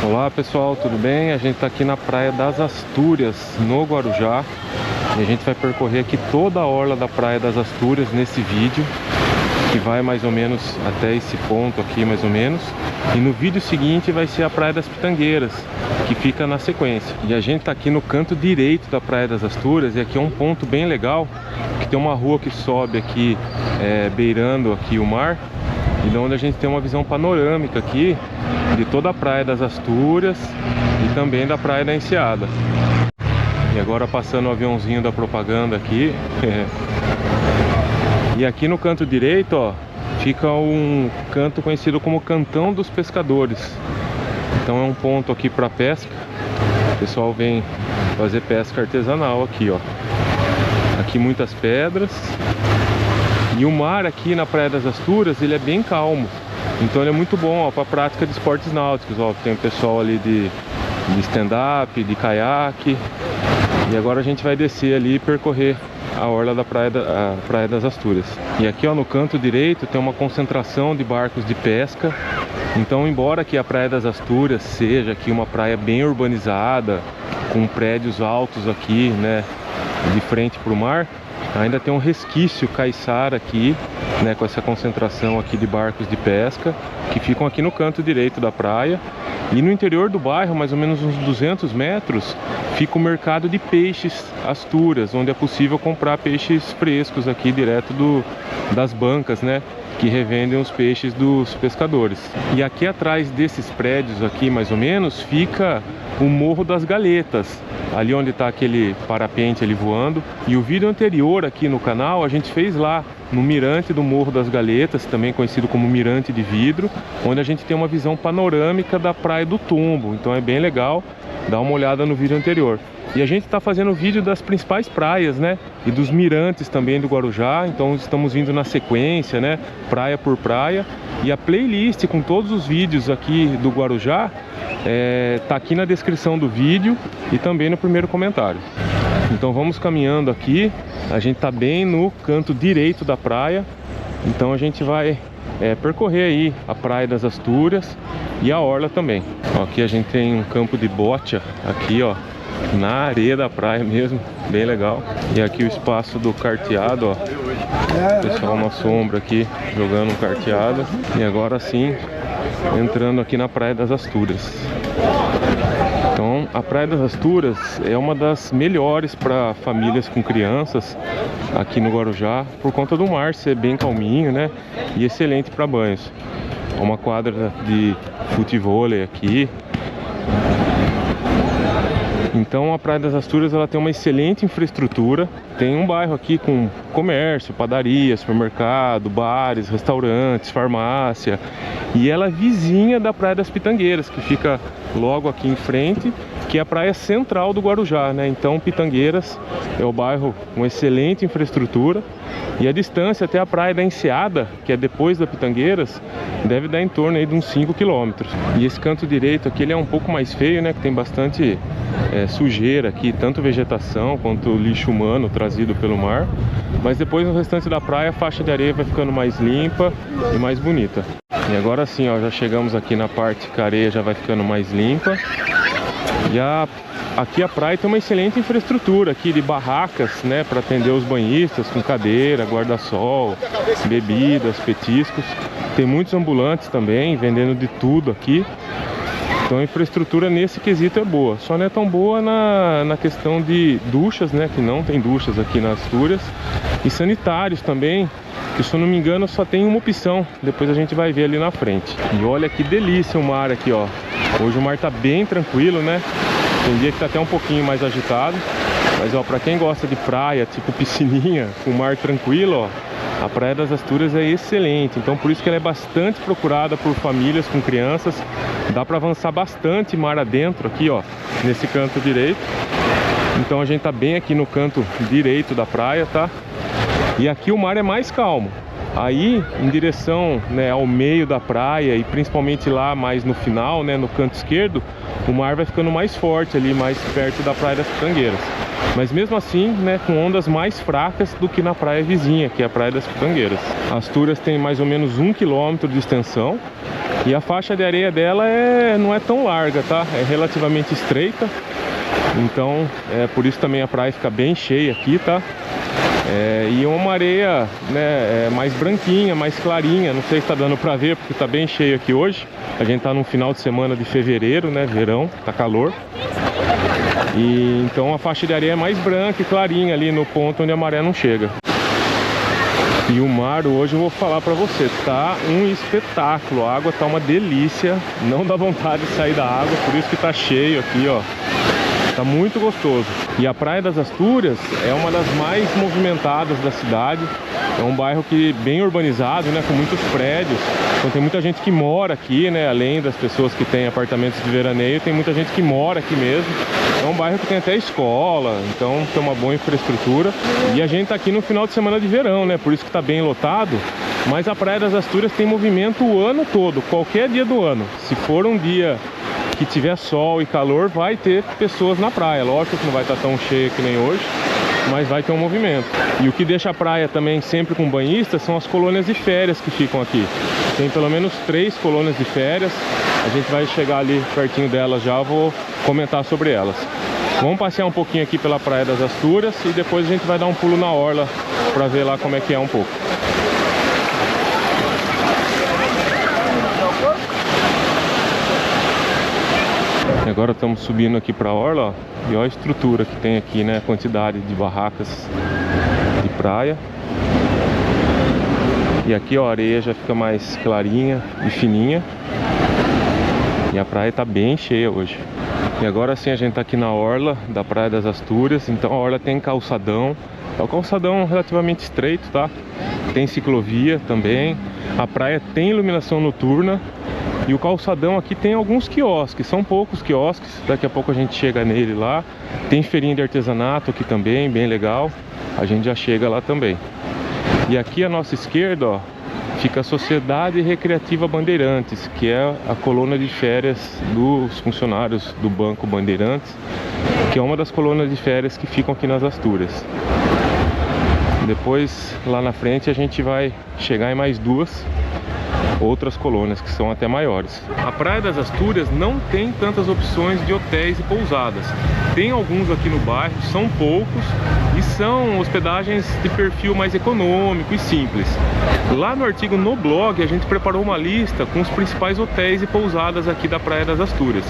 Olá pessoal, tudo bem? A gente está aqui na Praia das Astúrias, no Guarujá. E a gente vai percorrer aqui toda a orla da Praia das Astúrias nesse vídeo, que vai mais ou menos até esse ponto aqui, mais ou menos. E no vídeo seguinte vai ser a Praia das Pitangueiras, que fica na sequência. E a gente está aqui no canto direito da Praia das Astúrias, e aqui é um ponto bem legal, que tem uma rua que sobe aqui, beirando aqui o mar, e de onde a gente tem uma visão panorâmica aqui de toda a Praia das Astúrias e também da Praia da Enseada. E agora passando o aviãozinho da propaganda aqui. E aqui no canto direito, ó, fica um canto conhecido como Cantão dos Pescadores. Então é um ponto aqui para pesca. O pessoal vem fazer pesca artesanal aqui, ó. Aqui muitas pedras. E o mar aqui na Praia das Astúrias, ele é bem calmo. Então ele é muito bom para a prática de esportes náuticos, ó. Tem o pessoal ali de stand-up, de caiaque. E agora a gente vai descer ali e percorrer a orla da Praia das Astúrias. E aqui, ó, no canto direito tem uma concentração de barcos de pesca. Então, embora aqui a Praia das Astúrias seja aqui uma praia bem urbanizada, com prédios altos aqui, né, de frente para o mar, ainda tem um resquício caiçara aqui, né, com essa concentração aqui de barcos de pesca, que ficam aqui no canto direito da praia. E no interior do bairro, mais ou menos uns 200 metros, fica o mercado de peixes Astúrias, onde é possível comprar peixes frescos aqui direto das bancas, né, que revendem os peixes dos pescadores. E aqui atrás desses prédios aqui, mais ou menos, fica o Morro das Galetas, ali onde está aquele parapente ali voando. E o vídeo anterior aqui no canal a gente fez lá no mirante do Morro das Galetas, também conhecido como Mirante de Vidro, onde a gente tem uma visão panorâmica da Praia do Tombo. Então é bem legal, dá uma olhada no vídeo anterior. E a gente está fazendo vídeo das principais praias, né, e dos mirantes também do Guarujá. Então estamos vindo na sequência, né, praia por praia. E a playlist com todos os vídeos aqui do Guarujá tá aqui na descrição do vídeo e também no primeiro comentário. Então vamos caminhando aqui. A gente tá bem no canto direito da praia. Então a gente vai percorrer aí a Praia das Astúrias e a orla também. Ó, aqui a gente tem um campo de bocha aqui, ó, na areia da praia mesmo, bem legal. E aqui o espaço do carteado, ó. Pessoal, uma sombra aqui jogando um carteado. E agora sim, entrando aqui na Praia das Astúrias. Então, a Praia das Astúrias é uma das melhores para famílias com crianças aqui no Guarujá, por conta do mar ser bem calminho, né? E excelente para banhos. Uma quadra de futevôlei aqui. Então a Praia das Astúrias, ela tem uma excelente infraestrutura. Tem um bairro aqui com comércio, padaria, supermercado, bares, restaurantes, farmácia. E ela é vizinha da Praia das Pitangueiras, que fica logo aqui em frente, que é a praia central do Guarujá, né? Então Pitangueiras é o bairro com excelente infraestrutura. E a distância até a Praia da Enseada, que é depois da Pitangueiras, deve dar em torno aí de uns 5 km. E esse canto direito aqui, ele é um pouco mais feio, né? Que tem bastante sujeira aqui, tanto vegetação quanto lixo humano trazido pelo mar. Mas depois no restante da praia a faixa de areia vai ficando mais limpa e mais bonita. E agora sim, ó, já chegamos aqui na parte que a areia já vai ficando mais limpa. E aqui a praia tem uma excelente infraestrutura aqui de barracas, né, para atender os banhistas, com cadeira, guarda-sol, bebidas, petiscos. Tem muitos ambulantes também, vendendo de tudo aqui. Então a infraestrutura nesse quesito é boa. Só não é tão boa na questão de duchas, né, que não tem duchas aqui nas Astúrias. E sanitários também, que se eu não me engano só tem uma opção. Depois a gente vai ver ali na frente. E olha que delícia o mar aqui, ó. Hoje o mar tá bem tranquilo, né? Tem dia que tá até um pouquinho mais agitado. Mas ó, pra quem gosta de praia, tipo piscininha, com mar tranquilo, ó, a Praia das Astúrias é excelente. Então por isso que ela é bastante procurada por famílias com crianças. Dá pra avançar bastante mar adentro aqui, ó, nesse canto direito. Então a gente tá bem aqui no canto direito da praia, tá? E aqui o mar é mais calmo. Aí, em direção, né, ao meio da praia e principalmente lá mais no final, né, no canto esquerdo, o mar vai ficando mais forte ali, mais perto da Praia das Pitangueiras. Mas mesmo assim, né, com ondas mais fracas do que na praia vizinha, que é a Praia das Pitangueiras. Astúrias tem mais ou menos 1 km de extensão. E a faixa de areia dela não é tão larga, tá? É relativamente estreita. Então, por isso também a praia fica bem cheia aqui, tá? E uma areia, né, mais branquinha, mais clarinha. Não sei se tá dando pra ver, porque tá bem cheio aqui hoje. A gente tá no final de semana de fevereiro, né? Verão, tá calor. E então a faixa de areia é mais branca e clarinha ali no ponto onde a maré não chega. E o mar hoje eu vou falar pra você, tá um espetáculo. A água tá uma delícia, não dá vontade de sair da água, por isso que tá cheio aqui, ó. Tá muito gostoso. E a Praia das Astúrias é uma das mais movimentadas da cidade. É um bairro que bem urbanizado, né, com muitos prédios. Então tem muita gente que mora aqui, né, além das pessoas que têm apartamentos de veraneio, tem muita gente que mora aqui mesmo. É um bairro que tem até escola, então tem uma boa infraestrutura. E a gente tá aqui no final de semana de verão, né, por isso que tá bem lotado. Mas a Praia das Astúrias tem movimento o ano todo, qualquer dia do ano. Se for um dia que tiver sol e calor, vai ter pessoas na praia. Lógico que não vai estar tão cheio que nem hoje, mas vai ter um movimento. E o que deixa a praia também sempre com banhistas são as colônias de férias que ficam aqui. Tem pelo menos 3 colônias de férias. A gente vai chegar ali pertinho delas já, vou comentar sobre elas. Vamos passear um pouquinho aqui pela Praia das Astúrias e depois a gente vai dar um pulo na orla para ver lá como é que é um pouco. Agora estamos subindo aqui para a orla, ó, e olha a estrutura que tem aqui, né? A quantidade de barracas de praia. E aqui, ó, a areia já fica mais clarinha e fininha. E a praia tá bem cheia hoje. E agora sim a gente tá aqui na orla da Praia das Astúrias. Então a orla tem calçadão. É um calçadão relativamente estreito, tá? Tem ciclovia também. A praia tem iluminação noturna. E o calçadão aqui tem alguns quiosques, são poucos quiosques, daqui a pouco a gente chega nele lá. Tem feirinha de artesanato aqui também, bem legal, a gente já chega lá também. E aqui à nossa esquerda, ó, fica a Sociedade Recreativa Bandeirantes, que é a colônia de férias dos funcionários do Banco Bandeirantes, que é uma das colônias de férias que ficam aqui nas Astúrias. Depois, lá na frente, a gente vai chegar em mais 2 outras colônias que são até maiores. A Praia das Astúrias não tem tantas opções de hotéis e pousadas. Tem alguns aqui no bairro, são poucos e são hospedagens de perfil mais econômico e simples. Lá no artigo no blog a gente preparou uma lista com os principais hotéis e pousadas aqui da Praia das Astúrias.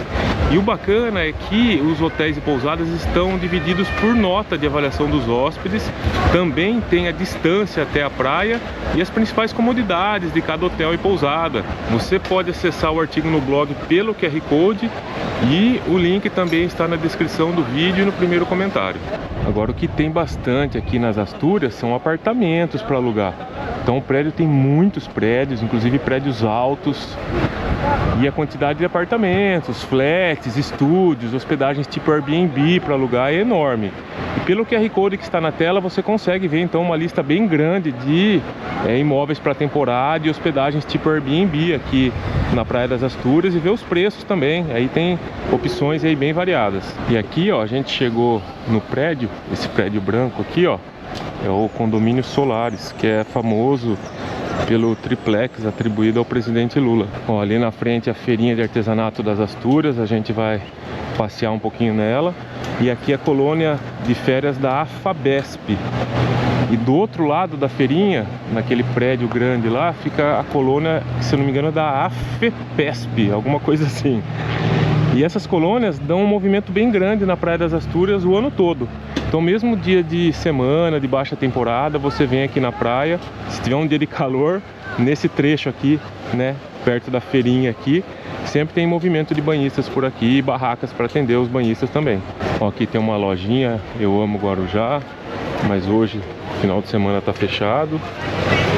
E o bacana é que os hotéis e pousadas estão divididos por nota de avaliação dos hóspedes. Também tem a distância até a praia e as principais comodidades de cada hotel e pousada. Você pode acessar o artigo no blog pelo QR Code e o link também está na descrição do vídeo e no primeiro comentário. Agora, o que tem bastante aqui nas Astúrias são apartamentos para alugar. Então o prédio tem muitos prédios, inclusive prédios altos. E a quantidade de apartamentos, flats, estúdios, hospedagens tipo Airbnb para alugar é enorme. E pelo QR Code que está na tela você consegue ver então uma lista bem grande de imóveis para temporada e hospedagens tipo Airbnb aqui na Praia das Astúrias e ver os preços também. Aí tem opções aí bem variadas. E aqui, ó, a gente chegou no prédio, esse prédio branco aqui, ó, é o Condomínio Solares, que é famoso pelo triplex atribuído ao presidente Lula. Ó, ali na frente a feirinha de artesanato das Astúrias, a gente vai passear um pouquinho nela. E aqui a colônia de férias da AFABESP. E do outro lado da feirinha, naquele prédio grande lá, fica a colônia, se eu não me engano, da AFEPESP, alguma coisa assim. E essas colônias dão um movimento bem grande na Praia das Astúrias o ano todo. Então mesmo dia de semana, de baixa temporada, você vem aqui na praia. Se tiver um dia de calor, nesse trecho aqui, né, perto da feirinha aqui, sempre tem movimento de banhistas por aqui e barracas para atender os banhistas também. Ó, aqui tem uma lojinha, Eu Amo Guarujá, mas hoje, final de semana, tá fechado.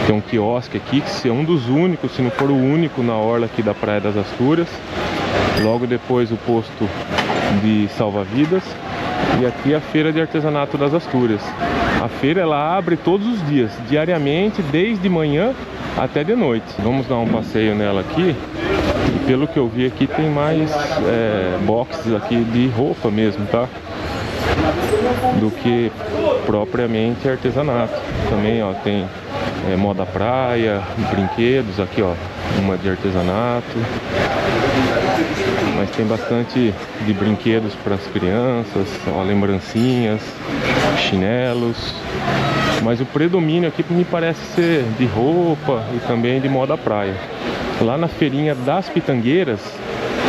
Tem um quiosque aqui, que é um dos únicos, se não for o único, na orla aqui da Praia das Astúrias. Logo depois o posto de salva-vidas. E aqui a feira de artesanato das Astúrias. A feira ela abre todos os dias, diariamente, desde manhã até de noite. Vamos dar um passeio nela aqui. E pelo que eu vi aqui tem mais boxes aqui de roupa mesmo, tá? Do que propriamente artesanato. Também, ó, tem moda praia, brinquedos aqui, ó. uma de artesanato, mas tem bastante de brinquedos para as crianças, ó, lembrancinhas, chinelos, mas o predomínio aqui me parece ser de roupa e também de moda praia. Lá na feirinha das Pitangueiras,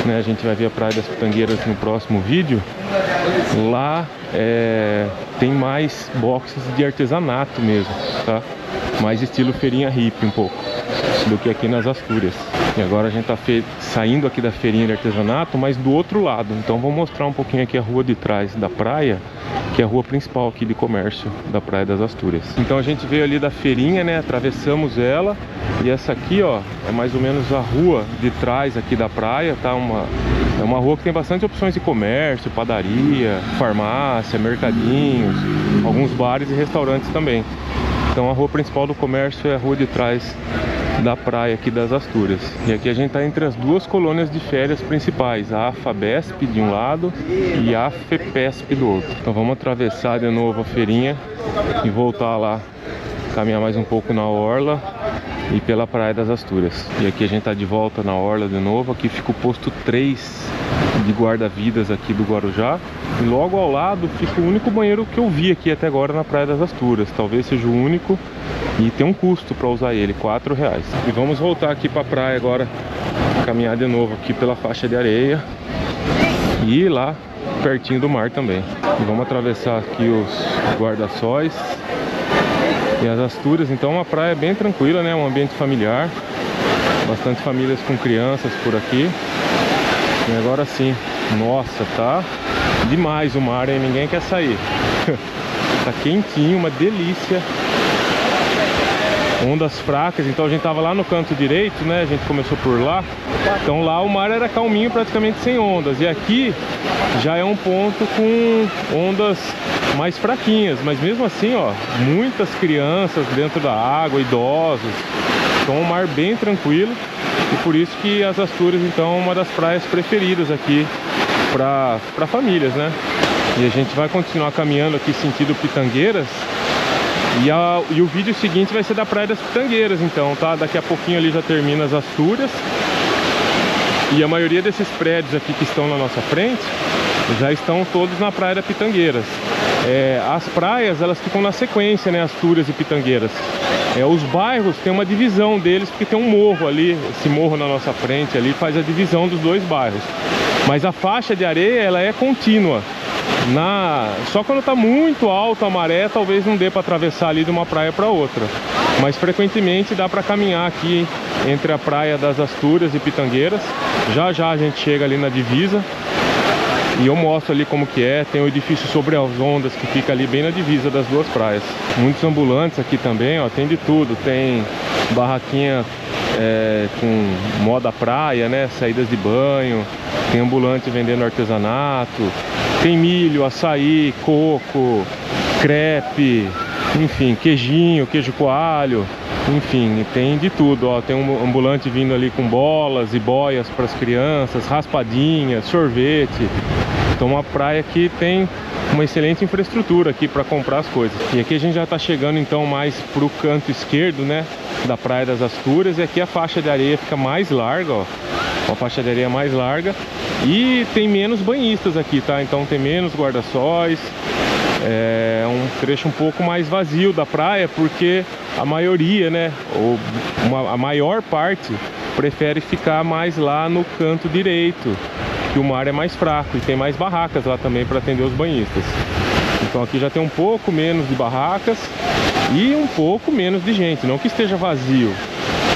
né, a gente vai ver a Praia das Pitangueiras no próximo vídeo. Lá tem mais boxes de artesanato mesmo, tá? Mais estilo feirinha hippie um pouco do que aqui nas Astúrias. E agora a gente tá saindo aqui da feirinha de artesanato, mas do outro lado. Então vou mostrar um pouquinho aqui a rua de trás da praia, que é a rua principal aqui de comércio da Praia das Astúrias. Então a gente veio ali da feirinha, né? Atravessamos ela, e essa aqui, ó, é mais ou menos a rua de trás aqui da praia, tá? É uma rua que tem bastante opções de comércio, padaria, farmácia, mercadinhos, alguns bares e restaurantes também. Então a rua principal do comércio é a rua de trás da praia aqui das Astúrias. E aqui a gente está entre as duas colônias de férias principais, a AFABESP de um lado e a FEPESP do outro. Então vamos atravessar de novo a feirinha e voltar lá, caminhar mais um pouco na orla e pela Praia das Astúrias. E aqui a gente está de volta na orla de novo. Aqui fica o posto 3 de guarda-vidas aqui do Guarujá, e logo ao lado fica o único banheiro que eu vi aqui até agora na Praia das Astúrias. Talvez seja o único, e tem um custo para usar ele, R$4. E vamos voltar aqui para a praia agora, caminhar de novo aqui pela faixa de areia e ir lá pertinho do mar também. E vamos atravessar aqui os guarda-sóis e as Astúrias. Então uma praia bem tranquila, né? Um ambiente familiar, bastante famílias com crianças por aqui. E agora sim, nossa, tá demais o mar, hein? Ninguém quer sair. Tá quentinho, uma delícia. Ondas fracas, então a gente tava lá no canto direito, né? A gente começou por lá. Então lá o mar era calminho, praticamente sem ondas. E aqui já é um ponto com ondas mais fraquinhas, mas mesmo assim, ó, muitas crianças dentro da água, idosos. Então um mar bem tranquilo. E por isso que as Astúrias, então, é uma das praias preferidas aqui para famílias, né? E a gente vai continuar caminhando aqui sentido Pitangueiras. E o vídeo seguinte vai ser da Praia das Pitangueiras, então, tá? Daqui a pouquinho ali já termina as Astúrias. E a maioria desses prédios aqui que estão na nossa frente já estão todos na Praia das Pitangueiras. As praias, elas ficam na sequência, né? Astúrias e Pitangueiras. Os bairros tem uma divisão deles, porque tem um morro ali, esse morro na nossa frente ali faz a divisão dos dois bairros. Mas a faixa de areia, ela é contínua. Só quando está muito alta a maré, talvez não dê para atravessar ali de uma praia para outra. Mas frequentemente dá para caminhar aqui entre a Praia das Astúrias e Pitangueiras. Já já a gente chega ali na divisa e eu mostro ali como que é. Tem o edifício sobre as ondas que fica ali bem na divisa das duas praias. Muitos ambulantes aqui também, ó, tem de tudo. Tem barraquinha com moda praia, né, saídas de banho. Tem ambulante vendendo artesanato. Tem milho, açaí, coco, crepe, enfim, queijinho, queijo coalho. Enfim, tem de tudo, ó. Tem um ambulante vindo ali com bolas e boias para as crianças, raspadinhas, sorvete. Então uma praia que tem uma excelente infraestrutura aqui para comprar as coisas. E aqui a gente já está chegando então mais para o canto esquerdo, né, da Praia das Astúrias. E aqui a faixa de areia fica mais larga, ó. Uma faixa de areia mais larga. E tem menos banhistas aqui, tá? Então tem menos guarda-sóis. É um trecho um pouco mais vazio da praia, porque a maioria, né, a maior parte prefere ficar mais lá no canto direito, que o mar é mais fraco e tem mais barracas lá também para atender os banhistas. Então aqui já tem um pouco menos de barracas e um pouco menos de gente, não que esteja vazio,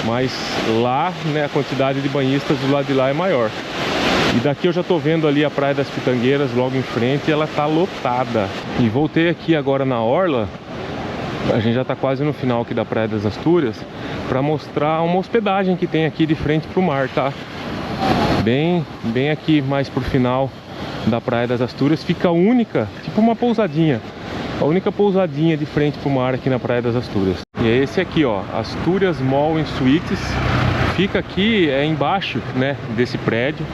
mas lá, né, a quantidade de banhistas do lado de lá é maior. E daqui eu já tô vendo ali a Praia das Pitangueiras logo em frente, e ela tá lotada. E voltei aqui agora na orla, a gente já tá quase no final aqui da Praia das Astúrias, para mostrar uma hospedagem que tem aqui de frente pro mar, tá? Bem aqui mais pro final da Praia das Astúrias fica a única, tipo uma pousadinha, a única pousadinha de frente pro mar aqui na Praia das Astúrias. E é esse aqui, ó, Astúrias Mall and Suites. Fica aqui embaixo, né, desse prédio.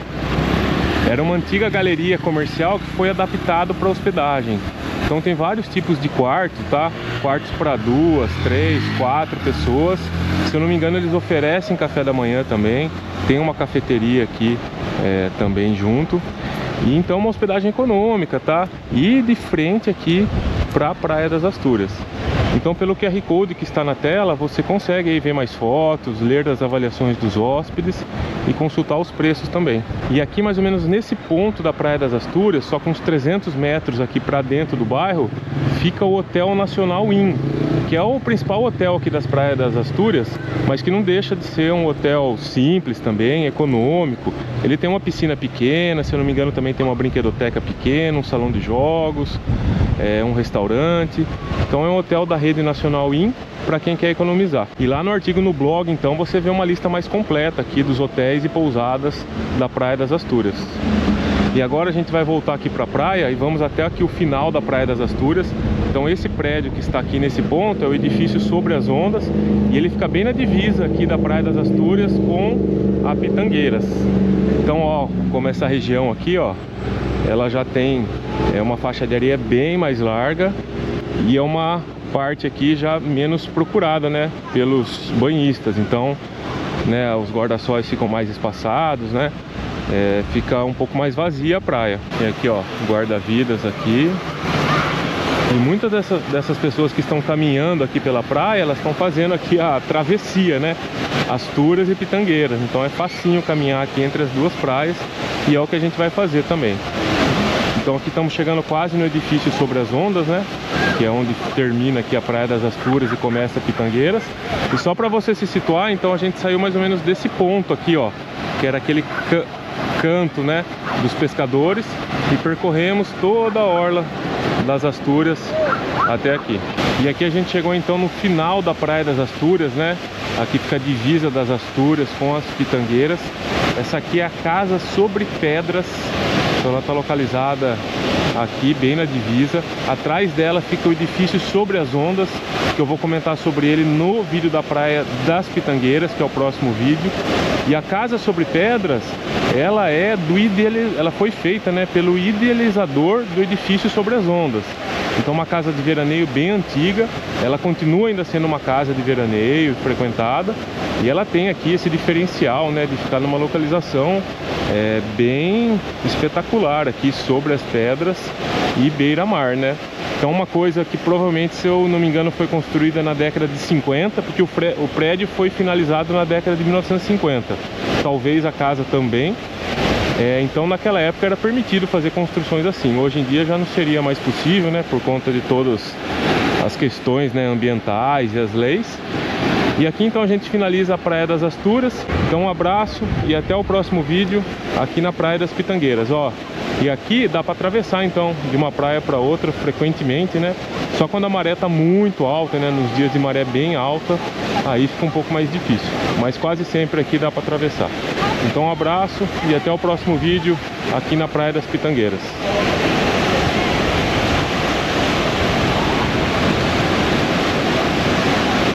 Era uma antiga galeria comercial que foi adaptado para hospedagem. Então tem vários tipos de quartos, tá? Quartos para 2, 3, 4 pessoas. Se eu não me engano, eles oferecem café da manhã também. Tem uma cafeteria aqui também junto. E então uma hospedagem econômica, tá? E de frente aqui para a Praia das Astúrias. Então pelo QR Code que está na tela, você consegue aí ver mais fotos, ler as avaliações dos hóspedes e consultar os preços também. E aqui mais ou menos nesse ponto da Praia das Astúrias, só com uns 300 metros aqui para dentro do bairro, fica o Hotel Nacional Inn, que é o principal hotel aqui das Praias das Astúrias, mas que não deixa de ser um hotel simples também, econômico. Ele tem uma piscina pequena, se eu não me engano também tem uma brinquedoteca pequena, um salão de jogos, um restaurante. Então é um hotel da Rede Nacional Inn para quem quer economizar. E lá no artigo no blog então você vê uma lista mais completa aqui dos hotéis e pousadas da Praia das Astúrias. E agora a gente vai voltar aqui para a praia e vamos até aqui o final da Praia das Astúrias. Então esse prédio que está aqui nesse ponto é o edifício Sobre as Ondas e ele fica bem na divisa aqui da Praia das Astúrias com a Pitangueiras. Então ó, como essa região aqui ó, ela já tem uma faixa de areia bem mais larga e é uma parte aqui já menos procurada, né, pelos banhistas. Então, né, os guarda-sóis ficam mais espaçados, né, fica um pouco mais vazia a praia. E aqui ó, guarda-vidas aqui. E muitas dessas pessoas que estão caminhando aqui pela praia, elas estão fazendo aqui a travessia, né, Astúrias e Pitangueiras. Então é facinho caminhar aqui entre as duas praias e é o que a gente vai fazer também. Então aqui estamos chegando quase no edifício Sobre as Ondas, né? Que é onde termina aqui a Praia das Astúrias e começa Pitangueiras. E só para você se situar, então a gente saiu mais ou menos desse ponto aqui, ó, que era aquele canto, né, dos pescadores, e percorremos toda a orla das Astúrias até aqui. E aqui a gente chegou então no final da Praia das Astúrias, né? Aqui fica a divisa das Astúrias com as Pitangueiras. Essa aqui é a Casa Sobre Pedras. Então ela está localizada aqui bem na divisa. Atrás dela fica o edifício Sobre as Ondas, que eu vou comentar sobre ele no vídeo da Praia das Pitangueiras, que é o próximo vídeo. E a Casa Sobre Pedras, ela ela foi feita, né, pelo idealizador do edifício Sobre as Ondas. Então uma casa de veraneio bem antiga, ela continua ainda sendo uma casa de veraneio frequentada, e ela tem aqui esse diferencial, né, de ficar numa localização bem espetacular aqui sobre as pedras e beira-mar, né? Então uma coisa que provavelmente, se eu não me engano, foi construída na década de 50, porque o prédio foi finalizado na década de 1950. Talvez a casa também. Então naquela época era permitido fazer construções assim. Hoje em dia já não seria mais possível, né, por conta de todas as questões, né, ambientais e as leis. E aqui então a gente finaliza a Praia das Astúrias. Então um abraço e até o próximo vídeo aqui na Praia das Pitangueiras, ó. E aqui dá para atravessar então de uma praia para outra frequentemente, né? Só quando a maré tá muito alta, né? Nos dias de maré bem alta, aí fica um pouco mais difícil. Mas quase sempre aqui dá para atravessar. Então um abraço e até o próximo vídeo aqui na Praia das Pitangueiras.